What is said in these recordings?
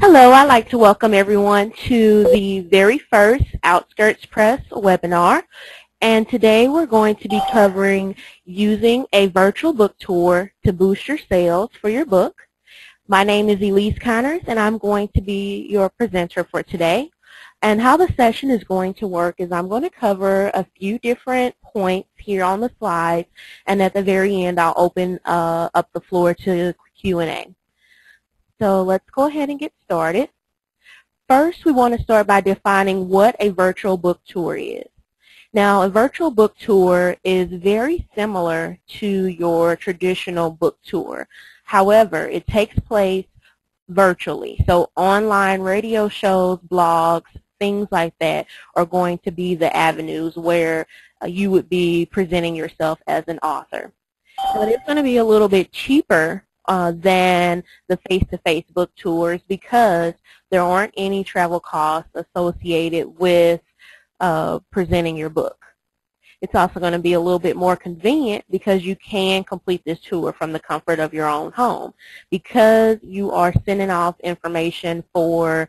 Hello, I'd like to welcome everyone to the very first Outskirts Press webinar. And today we're going to be covering using a virtual book tour to boost your sales for your book. My name is Elise Connors, and I'm going to be your presenter for today. And how the session is going to work is I'm going to cover a few different points here on the slides, and at the very end I'll open up the floor to Q&A. So let's go ahead and get started. First, we want to start by defining what a virtual book tour is. Now, a virtual book tour is very similar to your traditional book tour. However, it takes place virtually. So online radio shows, blogs, things like that are going to be the avenues where you would be presenting yourself as an author. But it's going to be a little bit cheaper than the face-to-face book tours because there aren't any travel costs associated with presenting your book. It's also going to be a little bit more convenient because you can complete this tour from the comfort of your own home. Because you are sending off information for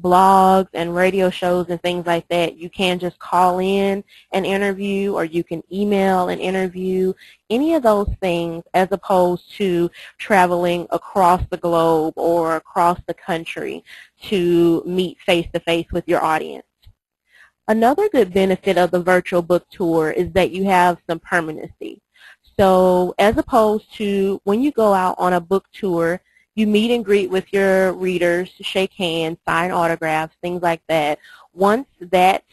blogs and radio shows and things like that, you can just call in an interview or you can email an interview, any of those things, as opposed to traveling across the globe or across the country to meet face-to-face with your audience. Another good benefit of the virtual book tour is that you have some permanency. So as opposed to when you go out on a book tour, you meet and greet with your readers, shake hands, sign autographs, things like that. Once that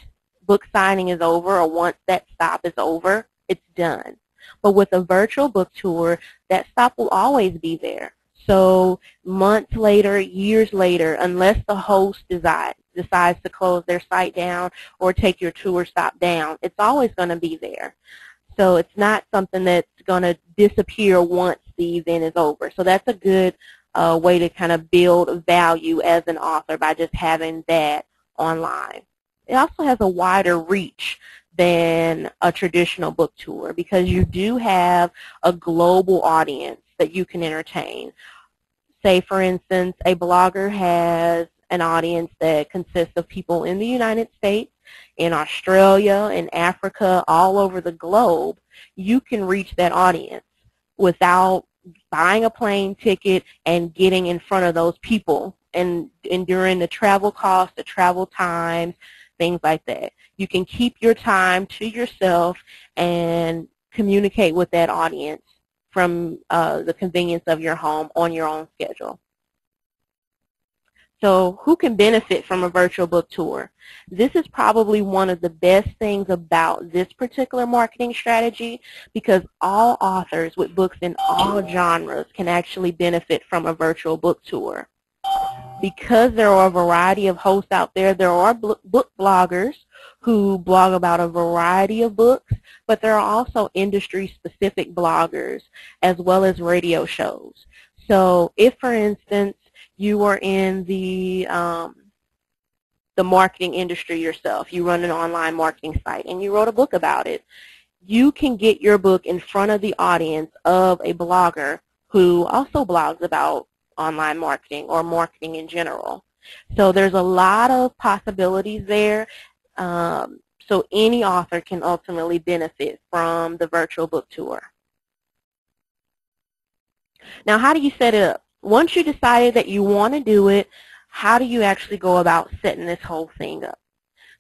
book signing is over or once that stop is over, it's done. But with a virtual book tour, that stop will always be there. So months later, years later, unless the host decides to close their site down or take your tour stop down, it's always going to be there. So it's not something that's going to disappear once the event is over. So that's a good way to kind of build value as an author by just having that online. It also has a wider reach than a traditional book tour because you do have a global audience that you can entertain. Say, for instance, a blogger has an audience that consists of people in the United States, in Australia, in Africa, all over the globe. You can reach that audience without buying a plane ticket and getting in front of those people and enduring the travel costs, the travel times, things like that. You can keep your time to yourself and communicate with that audience from the convenience of your home on your own schedule. So who can benefit from a virtual book tour? This is probably one of the best things about this particular marketing strategy because all authors with books in all genres can actually benefit from a virtual book tour. Because there are a variety of hosts out there, there are book bloggers who blog about a variety of books, but there are also industry-specific bloggers as well as radio shows. So if, for instance, you are in the marketing industry yourself, you run an online marketing site, and you wrote a book about it, you can get your book in front of the audience of a blogger who also blogs about online marketing or marketing in general. So there's a lot of possibilities there. So any author can ultimately benefit from the virtual book tour. Now, how do you set it up? Once you decided that you want to do it, how do you actually go about setting this whole thing up?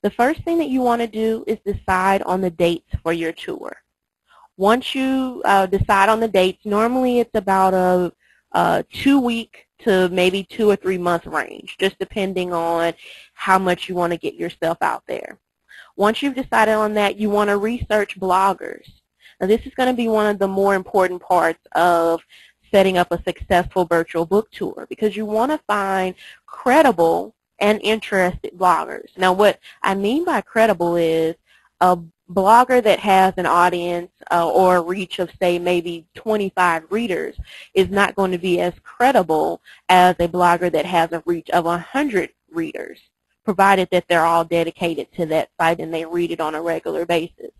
The first thing that you want to do is decide on the dates for your tour. Once you decide on the dates, normally it's about a 2-week to maybe 2 or 3 month range, just depending on how much you want to get yourself out there. Once you've decided on that, you want to research bloggers. Now, this is going to be one of the more important parts of setting up a successful virtual book tour because you want to find credible and interested bloggers. Now, what I mean by credible is a blogger that has an audience or a reach of, say, maybe 25 readers is not going to be as credible as a blogger that has a reach of 100 readers, provided that they're all dedicated to that site and they read it on a regular basis.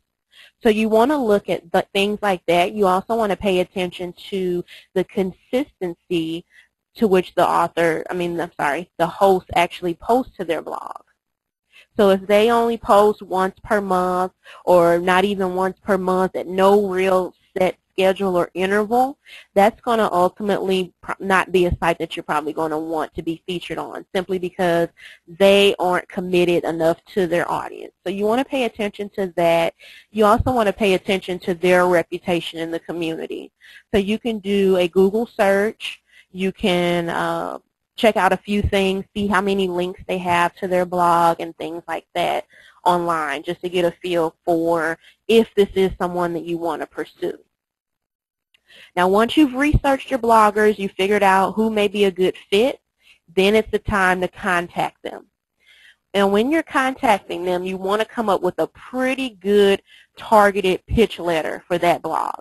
So you want to look at things like that. You also want to pay attention to the consistency to which the host actually posts to their blog. So if they only post once per month or not even once per month at no real set schedule or interval, that's going to ultimately not be a site that you're probably going to want to be featured on, simply because they aren't committed enough to their audience. So you want to pay attention to that. You also want to pay attention to their reputation in the community. So you can do a Google search. You can check out a few things, see how many links they have to their blog and things like that online, just to get a feel for if this is someone that you want to pursue. Now, once you've researched your bloggers, you figured out who may be a good fit, then it's the time to contact them. And when you're contacting them, you want to come up with a pretty good targeted pitch letter for that blog.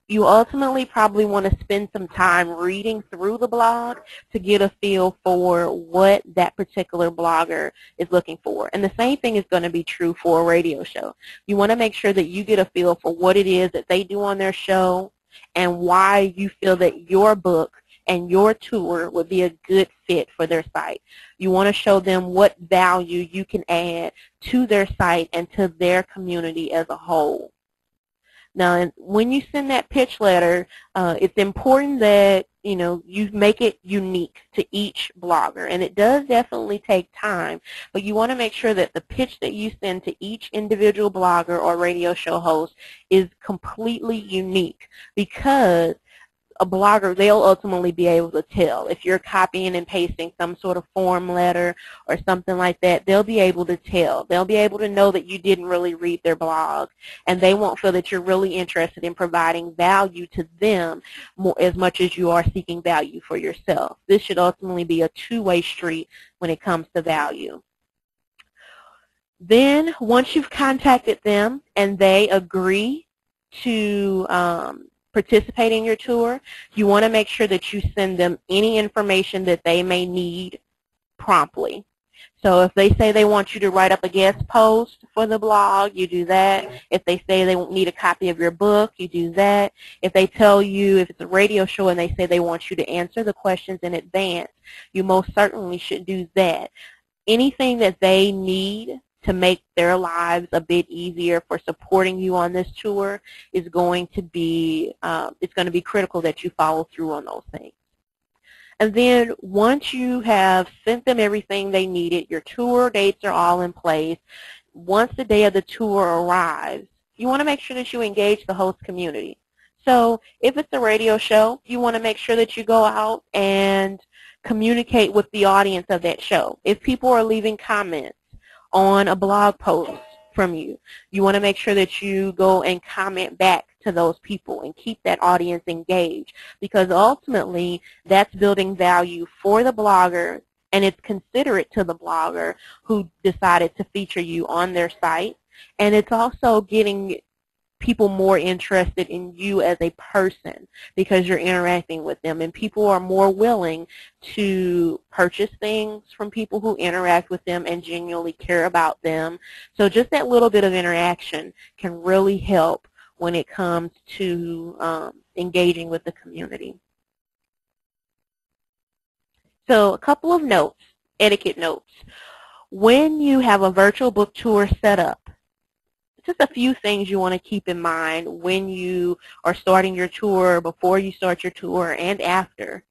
You ultimately probably want to spend some time reading through the blog to get a feel for what that particular blogger is looking for. And the same thing is going to be true for a radio show. You want to make sure that you get a feel for what it is that they do on their show and why you feel that your book and your tour would be a good fit for their site. You want to show them what value you can add to their site and to their community as a whole. Now, when you send that pitch letter, it's important that you make it unique to each blogger, and it does definitely take time. But you want to make sure that the pitch that you send to each individual blogger or radio show host is completely unique, because a blogger, they'll ultimately be able to tell. If you're copying and pasting some sort of form letter or something like that, they'll be able to tell. They'll be able to know that you didn't really read their blog, and they won't feel that you're really interested in providing value to them as much as you are seeking value for yourself. This should ultimately be a two-way street when it comes to value. Then, once you've contacted them and they agree to participate in your tour, you want to make sure that you send them any information that they may need promptly. So if they say they want you to write up a guest post for the blog, you do that. If they say they need a copy of your book, you do that. If they tell you, if it's a radio show and they say they want you to answer the questions in advance, you most certainly should do that. Anything that they need to make their lives a bit easier for supporting you on this tour is going to be, it's going to be critical that you follow through on those things. And then once you have sent them everything they needed, your tour dates are all in place, once the day of the tour arrives, you want to make sure that you engage the host community. So if it's a radio show, you want to make sure that you go out and communicate with the audience of that show. If people are leaving comments on a blog post from you, you want to make sure that you go and comment back to those people and keep that audience engaged, because ultimately that's building value for the blogger, and it's considerate to the blogger who decided to feature you on their site, and it's also getting people more interested in you as a person because you're interacting with them, and people are more willing to purchase things from people who interact with them and genuinely care about them. So just that little bit of interaction can really help when it comes to engaging with the community. So a couple of notes, etiquette notes. When you have a virtual book tour set up, just a few things you want to keep in mind when you are starting your tour, before you start your tour, and after.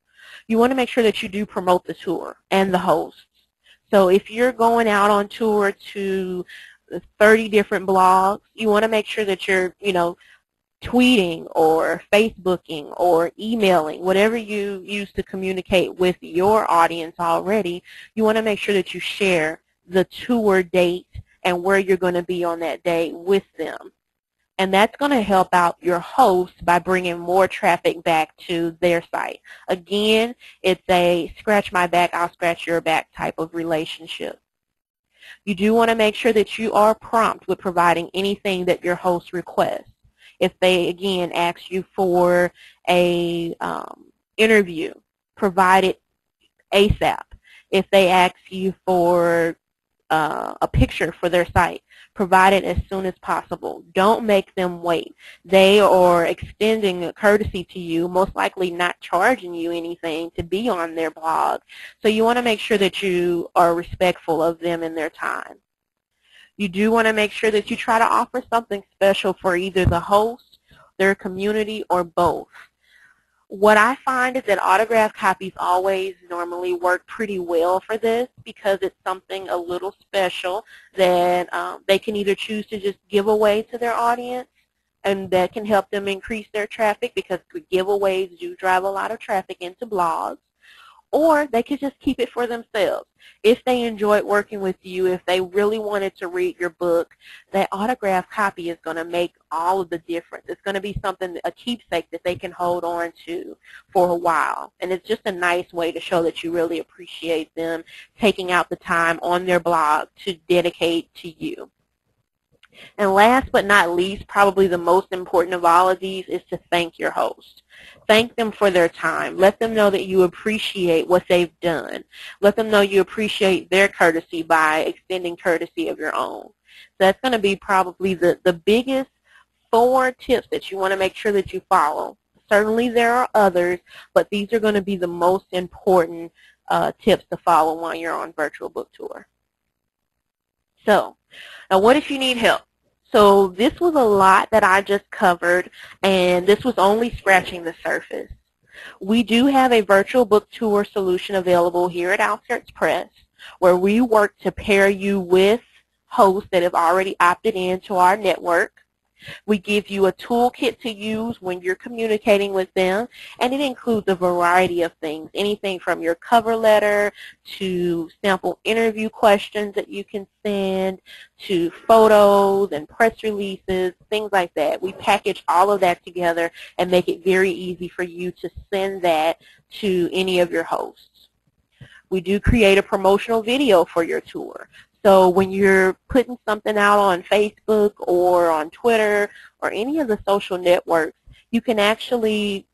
You want to make sure that you do promote the tour and the hosts. So if you're going out on tour to 30 different blogs, you want to make sure that you're, tweeting or Facebooking or emailing, whatever you use to communicate with your audience already. You want to make sure that you share the tour date and where you're going to be on that day with them. And that's going to help out your host by bringing more traffic back to their site. Again, it's a scratch my back, I'll scratch your back type of relationship. You do want to make sure that you are prompt with providing anything that your host requests. If they, again, ask you for a interview, provide it ASAP. If they ask you for a picture for their site. Provide it as soon as possible. Don't make them wait. They are extending a courtesy to you, most likely not charging you anything to be on their blog. So you want to make sure that you are respectful of them and their time. You do want to make sure that you try to offer something special for either the host, their community, or both. What I find is that autographed copies always normally work pretty well for this because it's something a little special that they can either choose to just give away to their audience, and that can help them increase their traffic because giveaways do drive a lot of traffic into blogs. Or they could just keep it for themselves. If they enjoyed working with you, if they really wanted to read your book, that autographed copy is going to make all of the difference. It's going to be something, a keepsake that they can hold on to for a while. And it's just a nice way to show that you really appreciate them taking out the time on their blog to dedicate to you. And last but not least, probably the most important of all of these is to thank your host. Thank them for their time. Let them know that you appreciate what they've done. Let them know you appreciate their courtesy by extending courtesy of your own. So that's going to be probably the biggest 4 tips that you want to make sure that you follow. Certainly there are others, but these are going to be the most important tips to follow while you're on virtual book tour. So, now what if you need help? So this was a lot that I just covered, and this was only scratching the surface. We do have a virtual book tour solution available here at Outskirts Press, where we work to pair you with hosts that have already opted into our network. We give you a toolkit to use when you're communicating with them, and it includes a variety of things, anything from your cover letter to sample interview questions that you can send to photos and press releases, things like that. We package all of that together and make it very easy for you to send that to any of your hosts. We do create a promotional video for your tour. So when you're putting something out on Facebook or on Twitter or any of the social networks, you can actually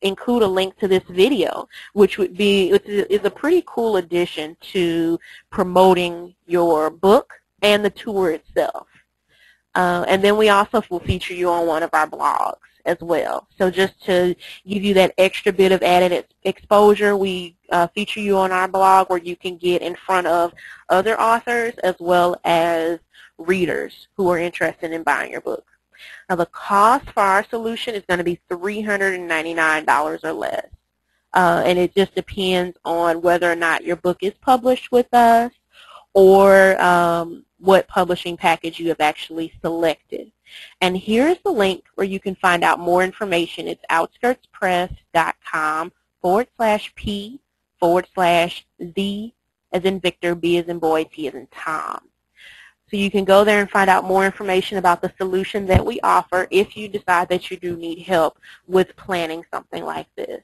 include a link to this video, which is a pretty cool addition to promoting your book and the tour itself. And then we also will feature you on one of our blogs as well. So just to give you that extra bit of added exposure, we feature you on our blog where you can get in front of other authors as well as readers who are interested in buying your book. Now the cost for our solution is going to be $399 or less. And it just depends on whether or not your book is published with us or what publishing package you have actually selected. And here's the link where you can find out more information. It's outskirtspress.com/P/Z as in Victor, B as in boy, T as in Tom. So you can go there and find out more information about the solution that we offer if you decide that you do need help with planning something like this.